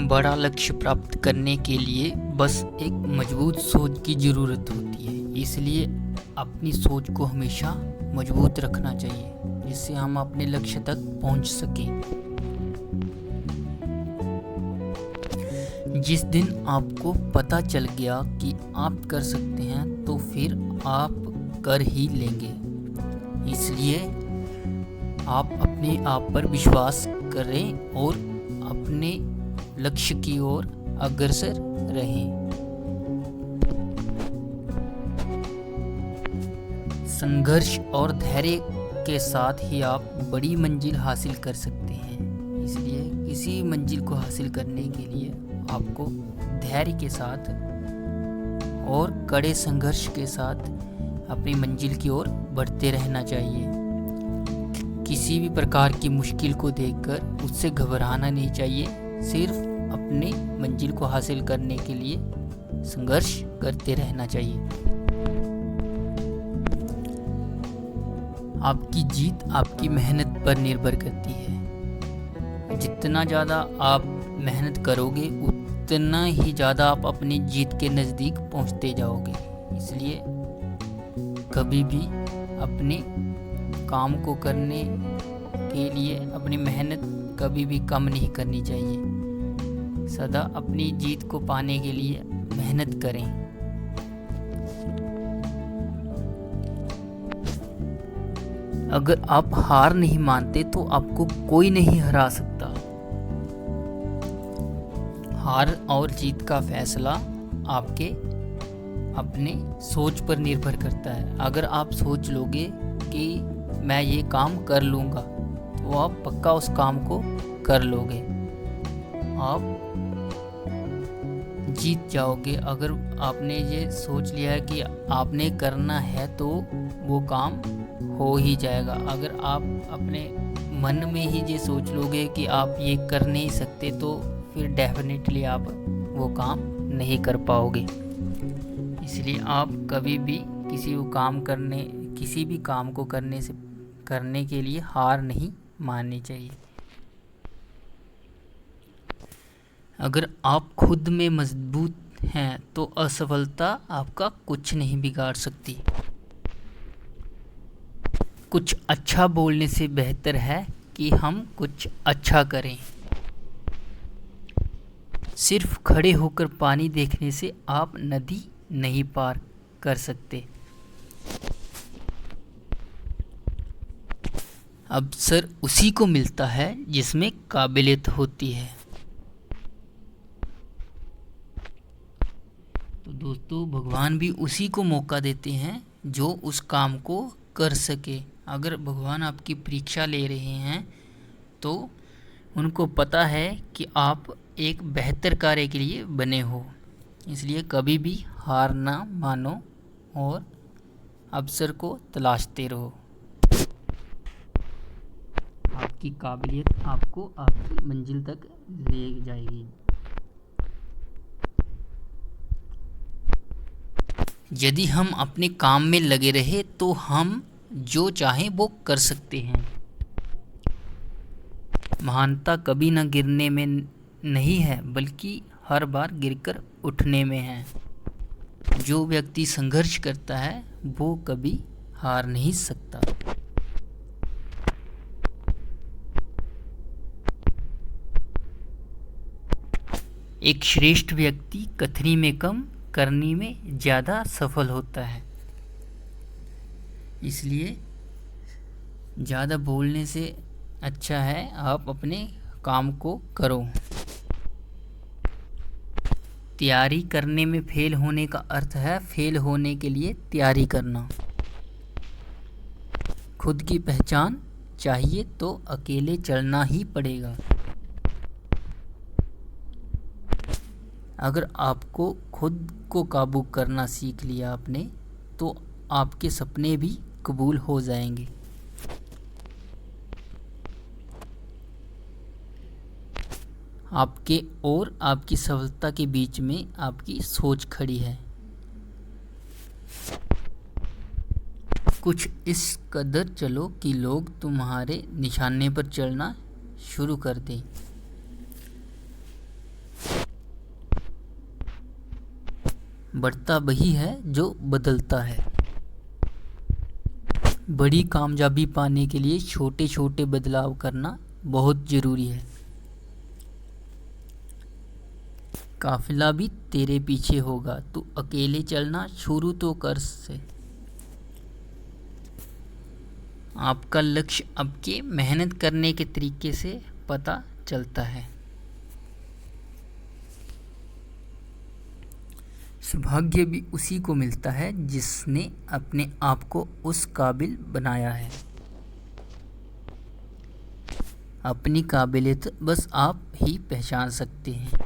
बड़ा लक्ष्य प्राप्त करने के लिए बस एक मजबूत सोच की ज़रूरत होती है। इसलिए अपनी सोच को हमेशा मजबूत रखना चाहिए, जिससे हम अपने लक्ष्य तक पहुंच सकें। जिस दिन आपको पता चल गया कि आप कर सकते हैं, तो फिर आप कर ही लेंगे। इसलिए आप अपने आप पर विश्वास करें और अपने लक्ष्य की ओर अग्रसर रहें। संघर्ष और धैर्य के साथ ही आप बड़ी मंजिल हासिल कर सकते हैं। इसलिए किसी मंजिल को हासिल करने के लिए आपको धैर्य के साथ और कड़े संघर्ष के साथ अपनी मंजिल की ओर बढ़ते रहना चाहिए। किसी भी प्रकार की मुश्किल को देखकर उससे घबराना नहीं चाहिए। सिर्फ अपने मंजिल को हासिल करने के लिए संघर्ष करते रहना चाहिए। आपकी जीत आपकी मेहनत पर निर्भर करती है। जितना ज़्यादा आप मेहनत करोगे, उतना ही ज़्यादा आप अपनी जीत के नज़दीक पहुंचते जाओगे। इसलिए कभी भी अपने काम को करने के लिए अपनी मेहनत कभी भी कम नहीं करनी चाहिए। सदा अपनी जीत को पाने के लिए मेहनत करें। अगर आप हार नहीं मानते तो आपको कोई नहीं हरा सकता। हार और जीत का फैसला आपके अपने सोच पर निर्भर करता है। अगर आप सोच लोगे कि मैं ये काम कर लूँगा, तो आप पक्का उस काम को कर लोगे, आप जीत जाओगे। अगर आपने ये सोच लिया है कि आपने करना है, तो वो काम हो ही जाएगा। अगर आप अपने मन में ही ये सोच लोगे कि आप ये कर नहीं सकते, तो फिर डेफिनेटली आप वो काम नहीं कर पाओगे। इसलिए आप कभी भी किसी भी काम को करने के लिए हार नहीं माननी चाहिए। अगर आप खुद में मजबूत हैं, तो असफलता आपका कुछ नहीं बिगाड़ सकती। कुछ अच्छा बोलने से बेहतर है कि हम कुछ अच्छा करें। सिर्फ खड़े होकर पानी देखने से आप नदी नहीं पार कर सकते। अवसर उसी को मिलता है जिसमें काबिलियत होती है। तो दोस्तों, भगवान भी उसी को मौका देते हैं जो उस काम को कर सके। अगर भगवान आपकी परीक्षा ले रहे हैं, तो उनको पता है कि आप एक बेहतर कार्य के लिए बने हो। इसलिए कभी भी हार ना मानो और अवसर को तलाशते रहो। आपकी काबिलियत आपको आपकी मंजिल तक ले जाएगी। यदि हम अपने काम में लगे रहे, तो हम जो चाहें वो कर सकते हैं। महानता कभी न गिरने में नहीं है, बल्कि हर बार गिरकर उठने में है। जो व्यक्ति संघर्ष करता है, वो कभी हार नहीं सकता। एक श्रेष्ठ व्यक्ति कथनी में कम, करनी में ज़्यादा सफल होता है। इसलिए ज़्यादा बोलने से अच्छा है आप अपने काम को करो। तैयारी करने में फेल होने का अर्थ है फेल होने के लिए तैयारी करना। खुद की पहचान चाहिए तो अकेले चलना ही पड़ेगा। अगर आपको खुद को काबू करना सीख लिया आपने, तो आपके सपने भी कबूल हो जाएंगे। आपके और आपकी सफलता के बीच में आपकी सोच खड़ी है। कुछ इस कदर चलो कि लोग तुम्हारे निशाने पर चलना शुरू कर दें। बढ़ता वही है जो बदलता है। बड़ी कामयाबी पाने के लिए छोटे छोटे बदलाव करना बहुत ज़रूरी है। काफिला भी तेरे पीछे होगा, तू अकेले चलना शुरू तो कर से। आपका लक्ष्य आपके मेहनत करने के तरीके से पता चलता है। सौभाग्य भी उसी को मिलता है जिसने अपने आप को उस काबिल बनाया है। अपनी काबिलियत बस आप ही पहचान सकते हैं।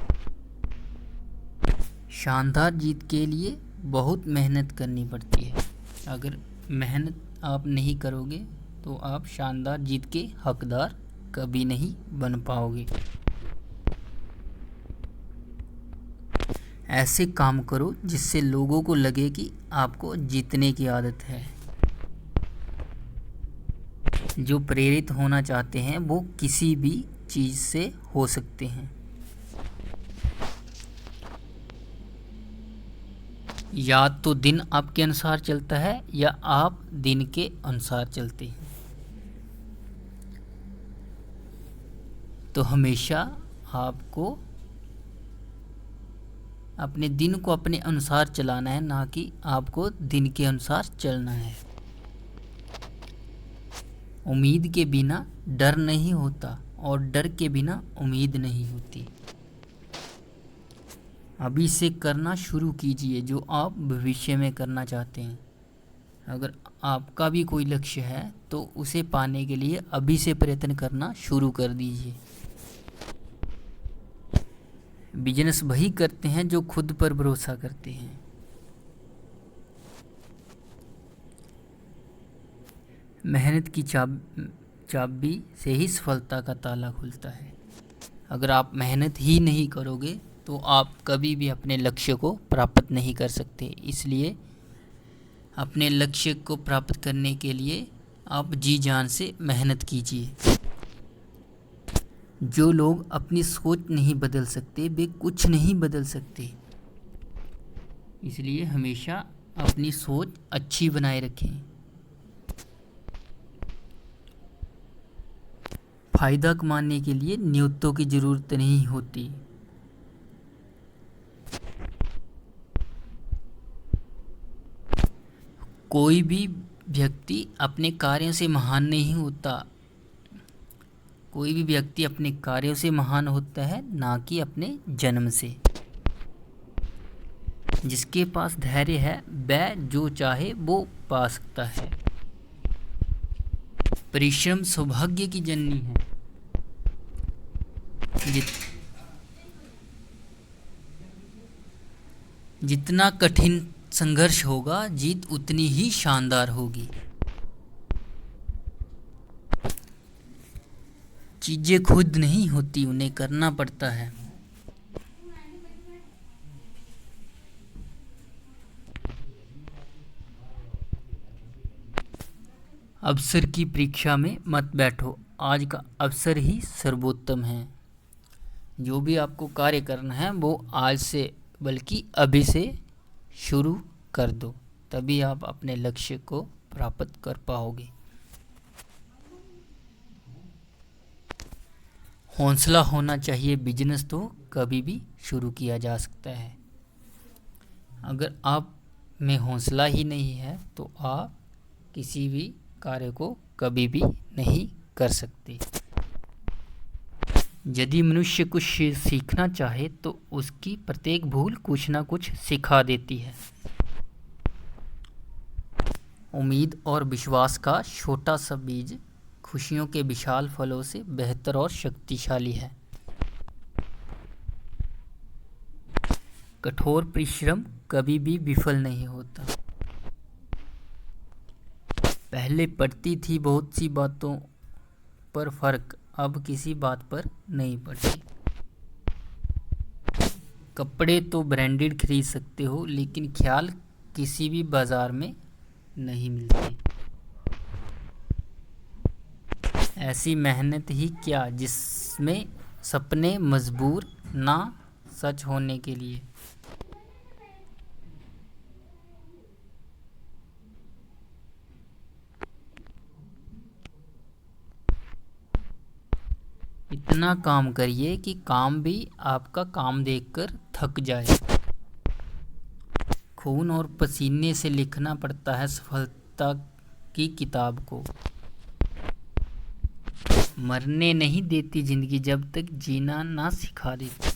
शानदार जीत के लिए बहुत मेहनत करनी पड़ती है। अगर मेहनत आप नहीं करोगे तो आप शानदार जीत के हकदार कभी नहीं बन पाओगे। ऐसे काम करो जिससे लोगों को लगे कि आपको जीतने की आदत है। जो प्रेरित होना चाहते हैं वो किसी भी चीज़ से हो सकते हैं। या तो दिन आपके अनुसार चलता है या आप दिन के अनुसार चलते हैं। तो हमेशा आपको अपने दिन को अपने अनुसार चलाना है, ना कि आपको दिन के अनुसार चलना है। उम्मीद के बिना डर नहीं होता और डर के बिना उम्मीद नहीं होती। अभी से करना शुरू कीजिए जो आप भविष्य में करना चाहते हैं। अगर आपका भी कोई लक्ष्य है तो उसे पाने के लिए अभी से प्रयत्न करना शुरू कर दीजिए। बिजनेस वही करते हैं जो खुद पर भरोसा करते हैं। मेहनत की चाबी से ही सफलता का ताला खुलता है। अगर आप मेहनत ही नहीं करोगे तो आप कभी भी अपने लक्ष्य को प्राप्त नहीं कर सकते। इसलिए अपने लक्ष्य को प्राप्त करने के लिए आप जी जान से मेहनत कीजिए। जो लोग अपनी सोच नहीं बदल सकते वे कुछ नहीं बदल सकते। इसलिए हमेशा अपनी सोच अच्छी बनाए रखें। फायदा कमाने के लिए नियतों की जरूरत नहीं होती। कोई भी व्यक्ति अपने कार्यों से महान नहीं होता। कोई भी व्यक्ति अपने कार्यों से महान होता है, ना कि अपने जन्म से। जिसके पास धैर्य है वह जो चाहे वो पा सकता है। परिश्रम सौभाग्य की जननी है। जितना कठिन संघर्ष होगा जीत उतनी ही शानदार होगी। चीजें खुद नहीं होती, उन्हें करना पड़ता है। अवसर की परीक्षा में मत बैठो, आज का अवसर ही सर्वोत्तम है। जो भी आपको कार्य करना है वो आज से बल्कि अभी से शुरू कर दो, तभी आप अपने लक्ष्य को प्राप्त कर पाओगे। हौसला होना चाहिए। बिजनेस तो कभी भी शुरू किया जा सकता है। अगर आप में हौसला ही नहीं है तो आप किसी भी कार्य को कभी भी नहीं कर सकते। यदि मनुष्य कुछ सीखना चाहे तो उसकी प्रत्येक भूल कुछ ना कुछ सिखा देती है। उम्मीद और विश्वास का छोटा सा बीज खुशियों के विशाल फलों से बेहतर और शक्तिशाली है। कठोर परिश्रम कभी भी विफल नहीं होता। पहले पड़ती थी बहुत सी बातों पर फर्क, अब किसी बात पर नहीं पड़ती। कपड़े तो ब्रांडेड खरीद सकते हो लेकिन ख्याल किसी भी बाजार में नहीं मिलते। ऐसी मेहनत ही क्या जिसमें सपने मजबूर ना सच होने के लिए। इतना काम करिए कि काम भी आपका काम देखकर थक जाए। खून और पसीने से लिखना पड़ता है सफलता की किताब को। मरने नहीं देती जिंदगी जब तक जीना ना सिखा देती।